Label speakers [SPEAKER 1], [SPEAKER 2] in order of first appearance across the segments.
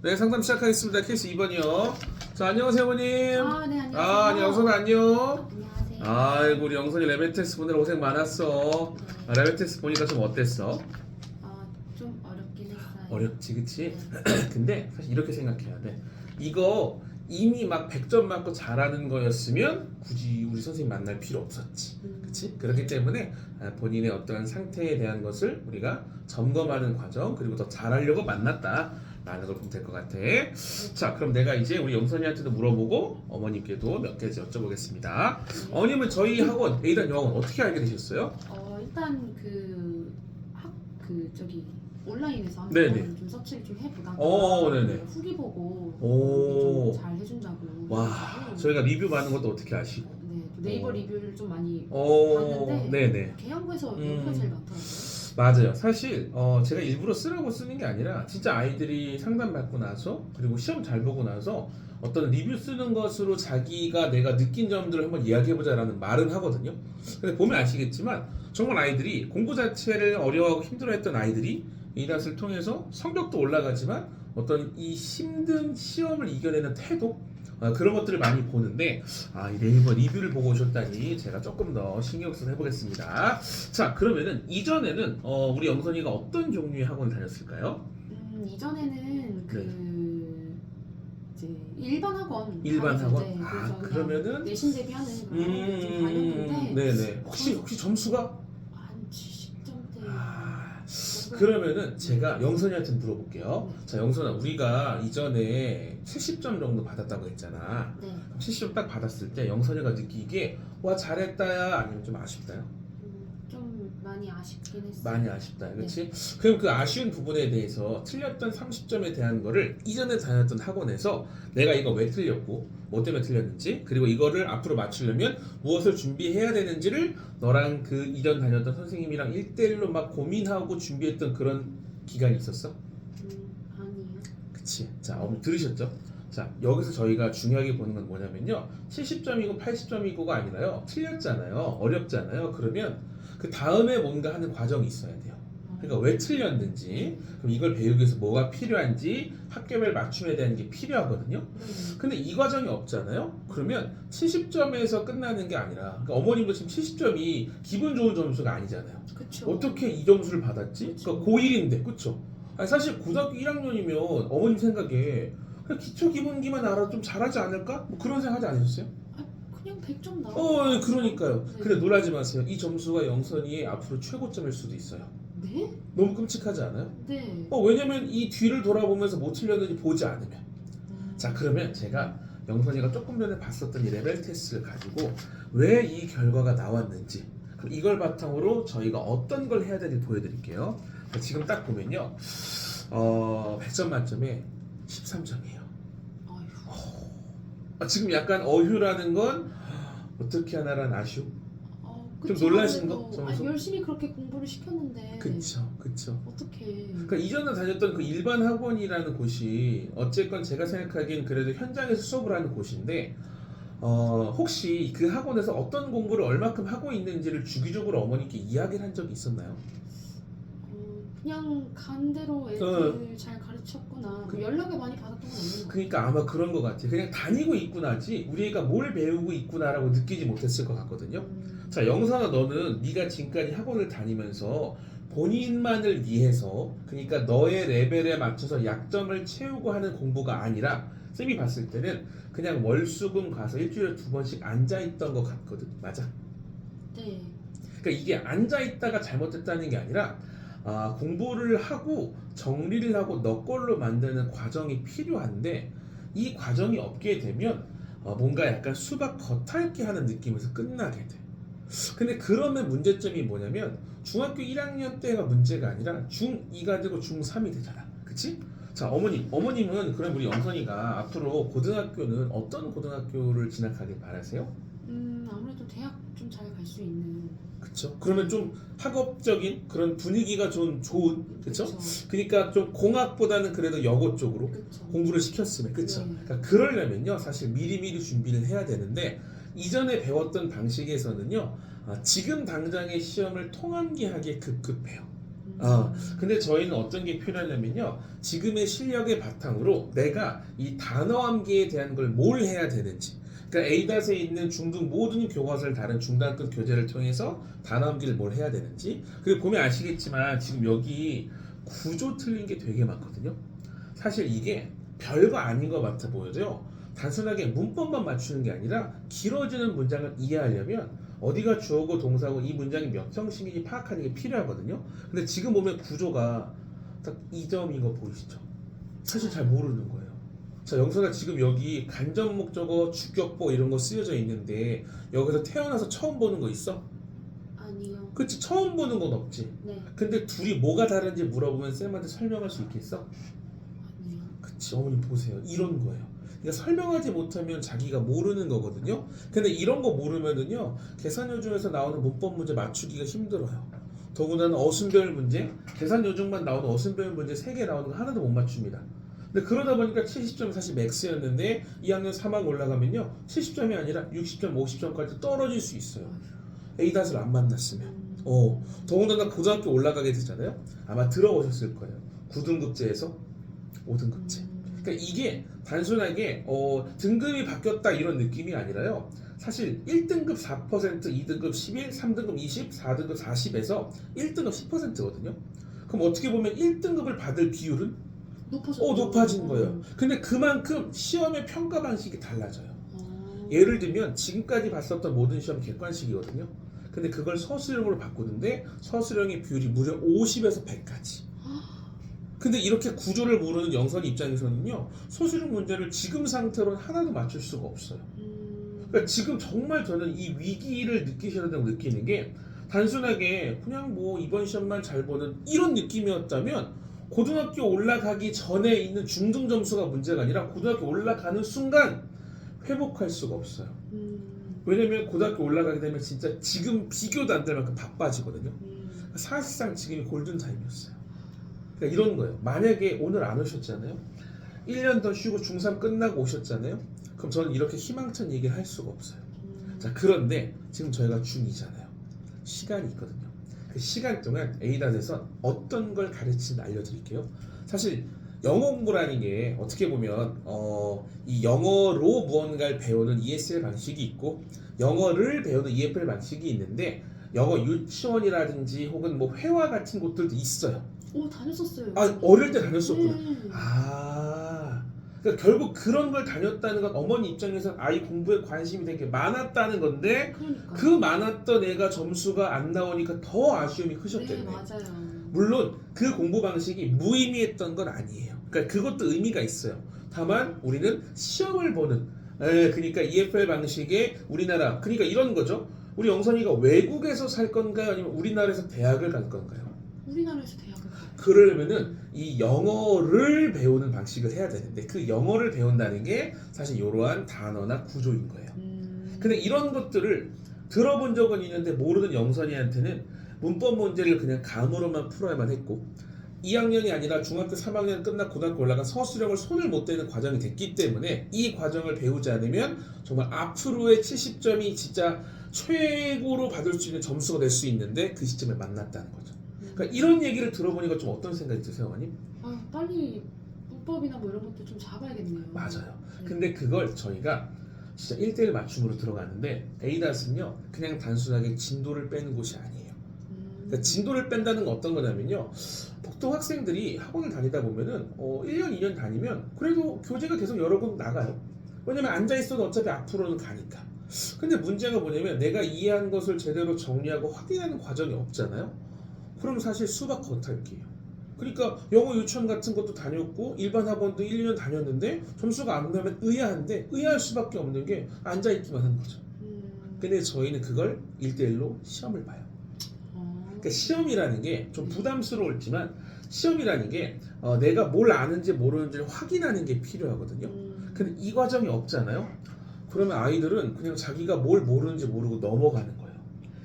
[SPEAKER 1] 네, 상담 시작하겠습니다. 케이스 2번이요. 자, 안녕하세요, 어머님.
[SPEAKER 2] 네, 안녕하세요.
[SPEAKER 1] 아니, 영선아, 안녕.
[SPEAKER 2] 안녕하세요.
[SPEAKER 1] 아이고, 우리 영선이 레벨 테스트 보느라 고생 많았어.
[SPEAKER 2] 네.
[SPEAKER 1] 레벨 테스트 보니까 좀 어땠어?
[SPEAKER 2] 좀 어렵긴 했어요.
[SPEAKER 1] 어렵지, 그치?
[SPEAKER 2] 네.
[SPEAKER 1] 근데 사실 이렇게 생각해야 돼. 이거 이미 막 100점 맞고 잘하는 거였으면 굳이 우리 선생님 만날 필요 없었지. 그치? 그렇기 때문에 본인의 어떠한 상태에 대한 것을 우리가 점검하는 과정, 그리고 더 잘하려고 만났다 라는 걸 보면 될 것 같아. 자, 그럼 내가 이제 우리 영선이한테도 물어보고 어머님께도 몇 가지 여쭤보겠습니다. 어머님은 저희 학원 A단 여학원 어떻게 알게 되셨어요?
[SPEAKER 2] 일단 저기 온라인에서 한번
[SPEAKER 1] 네네.
[SPEAKER 2] 좀 서치를 좀 해보다가
[SPEAKER 1] 네네.
[SPEAKER 2] 후기 보고
[SPEAKER 1] 오.
[SPEAKER 2] 잘 해준다고.
[SPEAKER 1] 와,
[SPEAKER 2] 해가지고
[SPEAKER 1] 저희가 리뷰 받는 것도 어떻게 아시고?
[SPEAKER 2] 네, 네이버 리뷰를 좀 많이
[SPEAKER 1] 오,
[SPEAKER 2] 봤는데
[SPEAKER 1] 네네.
[SPEAKER 2] 개연구에서 여기가 제일 많더라고요.
[SPEAKER 1] 맞아요. 사실 제가 일부러 쓰라고 쓰는 게 아니라 진짜 아이들이 상담 받고 나서 그리고 시험 잘 보고 나서 어떤 리뷰 쓰는 것으로 자기가 내가 느낀 점들을 한번 이야기해보자라는 말은 하거든요. 근데 보면 아시겠지만 정말 아이들이 공부 자체를 어려워하고 힘들어했던 아이들이 이닷을 통해서 성적도 올라가지만 어떤 이 힘든 시험을 이겨내는 태도, 그런 것들을 많이 보는데 이 네이버 리뷰를 보고 오셨다니 제가 조금 더 신경 써서 해보겠습니다. 자, 그러면은 이전에는 우리 영선이가 어떤 종류의 학원을 다녔을까요?
[SPEAKER 2] 이전에는
[SPEAKER 1] 네.
[SPEAKER 2] 이제 일반 학원
[SPEAKER 1] 일반 학원?
[SPEAKER 2] 다녔는데, 그래서
[SPEAKER 1] 그러면은
[SPEAKER 2] 내신 대비하는 그런 학원을 좀 다녔는데
[SPEAKER 1] 네네. 혹시 점수가?
[SPEAKER 2] 한 70점대
[SPEAKER 1] 그러면은 제가 영선이한테 물어볼게요.
[SPEAKER 2] 네.
[SPEAKER 1] 자, 영선아, 우리가 이전에 70점 정도 받았다고 했잖아.
[SPEAKER 2] 네.
[SPEAKER 1] 70점 딱 받았을 때 영선이가 느끼기에 와, 잘했다야, 아니면 좀 아쉽다요?
[SPEAKER 2] 좀 많이 아쉽긴 했어요.
[SPEAKER 1] 많이 아쉽다, 그렇지? 그럼 그 아쉬운 부분에 대해서 틀렸던 30점에 대한 거를 이전에 다녔던 학원에서 내가 이거 왜 틀렸고 뭐 때문에 틀렸는지, 그리고 이거를 앞으로 맞추려면 무엇을 준비해야 되는지를 너랑 그 이전 다녔던 선생님이랑 1대1로 막 고민하고 준비했던 그런 기간이 있었어?
[SPEAKER 2] 아니요.
[SPEAKER 1] 그치. 자, 들으셨죠? 자, 여기서 저희가 중요하게 보는 건 뭐냐면요, 70점이고 80점이고가 아니라요, 틀렸잖아요, 어렵잖아요. 그러면 그 다음에 뭔가 하는 과정이 있어야 돼요. 그러니까 왜 틀렸는지, 그럼 이걸 배우기 위해서 뭐가 필요한지, 학교별 맞춤에 대한 게 필요하거든요. 근데 이 과정이 없잖아요. 그러면 70점에서 끝나는 게 아니라, 그러니까 어머님도 지금 70점이 기분 좋은 점수가 아니잖아요.
[SPEAKER 2] 그쵸.
[SPEAKER 1] 어떻게 이 점수를 받았지?
[SPEAKER 2] 그쵸.
[SPEAKER 1] 그러니까 고1인데, 그쵸? 아니, 사실 고등학교 1학년이면 어머님 생각에 그냥 기초 기본기만 알아도 좀 잘하지 않을까? 뭐 그런 생각 하지 않으셨어요?
[SPEAKER 2] 그냥 100점 나와.
[SPEAKER 1] 예, 그러니까요.
[SPEAKER 2] 네.
[SPEAKER 1] 근데 놀라지 마세요. 이 점수가 영선이의 앞으로 최고점일 수도 있어요.
[SPEAKER 2] 네?
[SPEAKER 1] 너무 끔찍하지 않아요?
[SPEAKER 2] 네.
[SPEAKER 1] 왜냐면 이 뒤를 돌아보면서 뭐 틀렸는지 보지 않으면. 자, 그러면 제가 영선이가 조금 전에 봤었던 이 레벨 테스트를 가지고 왜 이 결과가 나왔는지, 그럼 이걸 바탕으로 저희가 어떤 걸 해야 되는지 보여드릴게요. 지금 딱 보면요, 100점 만점에 13점이에요.
[SPEAKER 2] 아휴.
[SPEAKER 1] 지금 약간 어휴라는 건 어떻게 하나란 아쉬움? 좀
[SPEAKER 2] 그쵸.
[SPEAKER 1] 놀라신 거?
[SPEAKER 2] 아무래도,
[SPEAKER 1] 점수?
[SPEAKER 2] 열심히 그렇게 공부를 시켰는데.
[SPEAKER 1] 그쵸, 그쵸.
[SPEAKER 2] 어떻게?
[SPEAKER 1] 그러니까 이전에 다녔던 그 일반 학원이라는 곳이 어쨌건 제가 생각하기엔 그래도 현장에서 수업을 하는 곳인데, 혹시 그 학원에서 어떤 공부를 얼마큼 하고 있는지를 주기적으로 어머니께 이야기를 한 적이 있었나요?
[SPEAKER 2] 그냥 간 대로 애들 잘 가르쳤구나. 연락을 많이 받았던 건 없는 것 같아요.
[SPEAKER 1] 그러니까 아마 그런 것 같아요. 그냥 다니고 있구나지 우리 애가 뭘 배우고 있구나라고 느끼지 못했을 것 같거든요. 자, 영선아, 너는 네가 지금까지 학원을 다니면서 본인만을 위해서, 그러니까 너의 레벨에 맞춰서 약점을 채우고 하는 공부가 아니라 쌤이 봤을 때는 그냥 월수금 가서 일주일에 2번씩 앉아있던 것 같거든. 맞아?
[SPEAKER 2] 네.
[SPEAKER 1] 그러니까 이게 앉아있다가 잘못됐다는 게 아니라 공부를 하고 정리를 하고 너 걸로 만드는 과정이 필요한데, 이 과정이 없게 되면 뭔가 약간 수박 겉핥기 하는 느낌에서 끝나게 돼. 근데 그러면 문제점이 뭐냐면 중학교 1학년 때가 문제가 아니라 중2가 되고 중3이 되잖아. 그치? 자, 어머님은 그럼 우리 영선이가 앞으로 고등학교는 어떤 고등학교를 진학하길 바라세요?
[SPEAKER 2] 아무래도 대학 좀 잘 갈 수 있는.
[SPEAKER 1] 그쵸? 그러면 좀 학업적인 그런 분위기가 좀 좋은, 그쵸?
[SPEAKER 2] 그쵸.
[SPEAKER 1] 그러니까 좀 공학보다는 그래도 여고 쪽으로
[SPEAKER 2] 그쵸.
[SPEAKER 1] 공부를 시켰으면, 그쵸?
[SPEAKER 2] 네.
[SPEAKER 1] 그러니까 그러려면요, 사실 미리미리 준비를 해야 되는데, 이전에 배웠던 방식에서는요, 지금 당장의 시험을 통암기하기에 급급해요. 근데 저희는 어떤 게 필요하냐면요. 지금의 실력의 바탕으로 내가 이 단어 암기에 대한 걸 뭘 해야 되는지. 그러니까 A닷에 있는 중등 모든 교과서를 다른 중단급 교재를 통해서 단어 암기를 뭘 해야 되는지. 그리고 보면 아시겠지만 지금 여기 구조 틀린 게 되게 많거든요. 사실 이게 별거 아닌 것 같아 보여도요. 단순하게 문법만 맞추는 게 아니라 길어지는 문장을 이해하려면 어디가 주어고 동사고 이 문장이 몇 형식인지 파악하는 게 필요하거든요. 근데 지금 보면 구조가 딱 이 점인 거 보이시죠? 사실 잘 모르는 거예요. 자, 영선아 지금 여기 간접 목적어, 주격보 이런 거 쓰여져 있는데 여기서 태어나서 처음 보는 거 있어?
[SPEAKER 2] 아니요.
[SPEAKER 1] 그치? 처음 보는 건 없지.
[SPEAKER 2] 네.
[SPEAKER 1] 근데 둘이 뭐가 다른지 물어보면 쌤한테 설명할 수 있겠어?
[SPEAKER 2] 아니요.
[SPEAKER 1] 그치, 어머님 보세요. 이런 거예요. 그러니까 설명하지 못하면 자기가 모르는 거거든요. 근데 이런 거 모르면은요, 계산 요중에서 나오는 문법 문제 맞추기가 힘들어요. 더군다나 어순별 문제, 계산 요중만 나오는 어순별 문제 3개 나오는 거 하나도 못 맞춥니다. 근데 그러다 보니까 70점이 사실 맥스였는데 2학년 3학 올라가면요, 70점이 아니라 60점, 50점까지 떨어질 수 있어요. A닷을 안 만났으면. 더군다나 고등학교 올라가게 되잖아요. 아마 들어보셨을 거예요. 9등급제에서 5등급제. 그러니까 이게 단순하게 등급이 바뀌었다 이런 느낌이 아니라요. 사실 1등급 4%, 2등급 11, 3등급 20, 4등급 40에서 1등급 10%거든요. 그럼 어떻게 보면 1등급을 받을 비율은 높아진 거예요. 근데 그만큼 시험의 평가 방식이 달라져요. 예를 들면 지금까지 봤었던 모든 시험 객관식이거든요. 근데 그걸 서술형으로 바꾸는데 서술형의 비율이 무려 50에서 100까지. 근데 이렇게 구조를 모르는 영선 입장에서는요, 서술형 문제를 지금 상태로는 하나도 맞출 수가 없어요. 그러니까 지금 정말 저는 이 위기를 느끼셔야 된다고 느끼는 게, 단순하게 그냥 뭐 이번 시험만 잘 보는 이런 느낌이었다면 고등학교 올라가기 전에 있는 중등 점수가 문제가 아니라 고등학교 올라가는 순간 회복할 수가 없어요. 왜냐면 고등학교 올라가게 되면 진짜 지금 비교도 안 될 만큼 바빠지거든요. 사실상 지금이 골든타임이었어요. 그러니까 이런 거예요. 만약에 오늘 안 오셨잖아요. 1년 더 쉬고 중3 끝나고 오셨잖아요. 그럼 저는 이렇게 희망찬 얘기를 할 수가 없어요. 자, 그런데 지금 저희가 중2잖아요. 시간이 있거든요. 그 시간 동안 A단에서 어떤 걸 가르치는지 알려드릴게요. 사실 영어 공부라는 게 어떻게 보면 이 영어로 무언가를 배우는 ESL 방식이 있고 영어를 배우는 EFL 방식이 있는데 영어 유치원이라든지 혹은 뭐 회화 같은 곳들도 있어요.
[SPEAKER 2] 다녔었어요.
[SPEAKER 1] 어릴 때 다녔었구나.
[SPEAKER 2] 네.
[SPEAKER 1] 그러니까 결국 그런 걸 다녔다는 건 어머니 입장에서 아이 공부에 관심이 되게 많았다는 건데
[SPEAKER 2] 그러니까요.
[SPEAKER 1] 그 많았던 애가 점수가 안 나오니까 더 아쉬움이 크셨겠네.
[SPEAKER 2] 네, 맞아요.
[SPEAKER 1] 물론 그 공부 방식이 무의미했던 건 아니에요. 그러니까 그것도 의미가 있어요. 다만 우리는 시험을 보는, 그러니까 EFL 방식의 우리나라, 그러니까 이런 거죠. 우리 영선이가 외국에서 살 건가요? 아니면 우리나라에서 대학을 갈 건가요?
[SPEAKER 2] 우리나라에서 대학을 가요.
[SPEAKER 1] 그러려면은 이 영어를 배우는 방식을 해야 되는데 그 영어를 배운다는 게 사실 이러한 단어나 구조인 거예요. 근데 이런 것들을 들어본 적은 있는데 모르는 영선이한테는 문법 문제를 그냥 감으로만 풀어야만 했고 2학년이 아니라 중학교 3학년 끝나 고등학교 올라간 서술형을 손을 못 대는 과정이 됐기 때문에 이 과정을 배우지 않으면 정말 앞으로의 70점이 진짜 최고로 받을 수 있는 점수가 될 수 있는데 그 시점에 만났다는 거죠. 그러니까 이런 얘기를 들어보니까 좀 어떤 생각이 드세요, 어머님?
[SPEAKER 2] 빨리 문법이나 뭐 이런 것도 좀 잡아야겠네요.
[SPEAKER 1] 맞아요.
[SPEAKER 2] 네.
[SPEAKER 1] 근데 그걸 저희가 진짜 1대1 맞춤으로 들어가는데 A닷은요 그냥 단순하게 진도를 빼는 곳이 아니에요. 그러니까 진도를 뺀다는 건 어떤 거냐면요, 보통 학생들이 학원을 다니다 보면은 1년, 2년 다니면 그래도 교재가 계속 여러 번 나가요. 왜냐면 앉아있어도 어차피 앞으로는 가니까. 근데 문제가 뭐냐면 내가 이해한 것을 제대로 정리하고 확인하는 과정이 없잖아요. 그럼 사실 수박 겉핥기예요. 그러니까 영어 유치원 같은 것도 다녔고 일반 학원도 1, 2년 다녔는데 점수가 안 나면 의아한데 의아할 수밖에 없는 게 앉아있기만 한 거죠. 근데 저희는 그걸 1대1로 시험을 봐요. 그러니까 시험이라는 게 좀 부담스러울지만 시험이라는 게 내가 뭘 아는지 모르는지를 확인하는 게 필요하거든요. 근데 이 과정이 없잖아요. 그러면 아이들은 그냥 자기가 뭘 모르는지 모르고 넘어가는 거예요.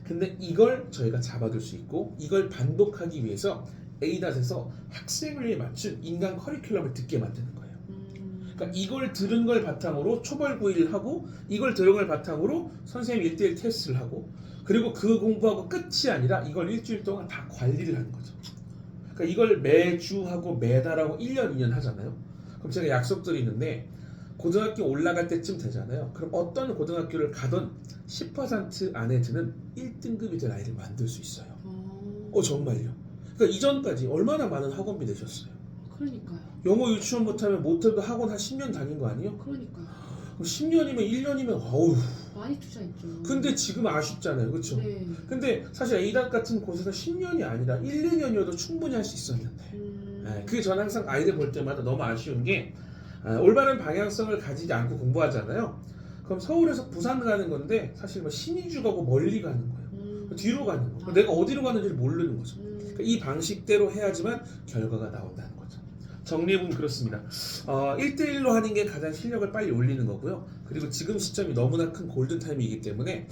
[SPEAKER 1] 근데 이걸 저희가 잡아둘 수 있고 이걸 반복하기 위해서 A닷에서 학생을 위해 맞춘 인간 커리큘럼을 듣게 만드는 거예요. 그러니까 이걸 들은 걸 바탕으로 초벌 9일 하고 이걸 들은 걸 바탕으로 선생님 1대1 테스트를 하고 그리고 그 공부하고 끝이 아니라 이걸 일주일 동안 다 관리를 하는 거죠. 그러니까 이걸 매주 하고 매달 하고 1년, 2년 하잖아요. 그럼 제가 약속들이 있는데 고등학교 올라갈 때쯤 되잖아요. 그럼 어떤 고등학교를 가던 10% 안에 드는 1등급이 될 아이를 만들 수 있어요. 정말요. 그러니까 이전까지 얼마나 많은 학원비 내셨어요.
[SPEAKER 2] 그러니까요.
[SPEAKER 1] 영어 유치원 못하면 못해도 학원 한 10년 다닌 거 아니에요?
[SPEAKER 2] 그러니까요.
[SPEAKER 1] 그럼 10년이면 1년이면 어우.
[SPEAKER 2] 많이 투자했죠.
[SPEAKER 1] 근데 지금 아쉽잖아요. 그렇죠?
[SPEAKER 2] 네.
[SPEAKER 1] 근데 사실 A답 같은 곳에서 10년이 아니라 1, 2년이어도 충분히 할 수 있었는데 그게 저는 항상 아이들 볼 때마다 너무 아쉬운 게 올바른 방향성을 가지지 않고 공부하잖아요. 그럼 서울에서 부산 가는 건데 사실 뭐 신의주 가고 멀리 가는 거예요. 뒤로 가는 거예요. 내가 어디로 가는지를 모르는 거죠. 그러니까 이 방식대로 해야지만 결과가 나온다는 거죠. 정리해보면 그렇습니다. 1대1로 하는 게 가장 실력을 빨리 올리는 거고요. 그리고 지금 시점이 너무나 큰 골든타임이기 때문에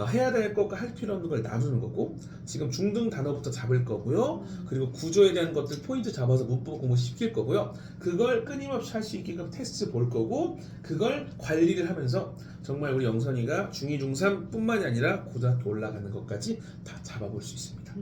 [SPEAKER 1] 해야 될 것과 할 필요 없는 걸 놔두는 거고 지금 중등 단어부터 잡을 거고요. 그리고 구조에 대한 것들 포인트 잡아서 문법 공부 시킬 거고요. 그걸 끊임없이 할 수 있게끔 테스트 볼 거고 그걸 관리를 하면서 정말 우리 영선이가 중2, 중3 뿐만이 아니라 고등학교 올라가는 것까지 다 잡아볼 수 있습니다.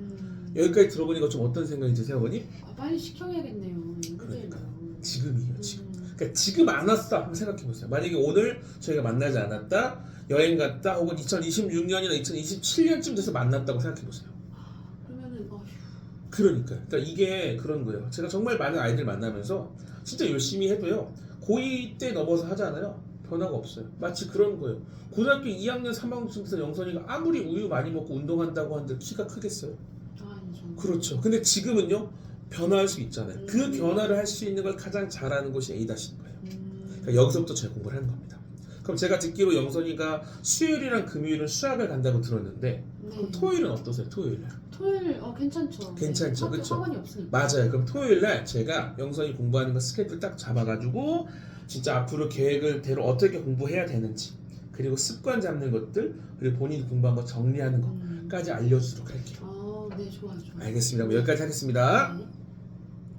[SPEAKER 1] 여기까지 들어보니까 좀 어떤 생각이 드세요, 어머니?
[SPEAKER 2] 빨리 시켜야겠네요.
[SPEAKER 1] 그러니까요. 지금이에요, 지금. 그러니까 지금 안 왔다 한번 생각해 보세요. 만약에 오늘 저희가 만나지 않았다, 여행 갔다, 혹은 2026년이나 2027년쯤 돼서 만났다고 생각해 보세요.
[SPEAKER 2] 그러면은
[SPEAKER 1] 그러니까요. 그러니까 이게 그런 거예요. 제가 정말 많은 아이들 만나면서 진짜 열심히 해도요. 고2 때 넘어서 하잖아요. 변화가 없어요. 마치 그런 거예요. 고등학교 2학년, 3학년쯤 돼서 영선이가 아무리 우유 많이 먹고 운동한다고 하는데 키가 크겠어요.
[SPEAKER 2] 아니죠.
[SPEAKER 1] 그렇죠. 근데 지금은요. 변화할 수 있잖아요. 그 변화를 할 수 있는 걸 가장 잘하는 곳이 A인 거예요. 그러니까 여기서부터 제가 공부를 하는 겁니다. 그럼 제가 듣기로 영선이가 수요일이랑 금요일은 수학을 간다고 들었는데 그럼 토요일은 어떠세요? 토요일 날?
[SPEAKER 2] 토요일 괜찮죠.
[SPEAKER 1] 괜찮죠,
[SPEAKER 2] 네.
[SPEAKER 1] 그쵸?
[SPEAKER 2] 학원이 없으니까.
[SPEAKER 1] 맞아요. 그럼 토요일 날 제가 영선이 공부하는 거 스케줄 딱 잡아가지고 진짜 앞으로 계획을 대로 어떻게 공부해야 되는지 그리고 습관 잡는 것들 그리고 본인이 공부한 거 정리하는 것까지 알려주도록 할게요.
[SPEAKER 2] 네, 좋아요.
[SPEAKER 1] 알겠습니다. 그럼 여기까지 하겠습니다.
[SPEAKER 2] 네.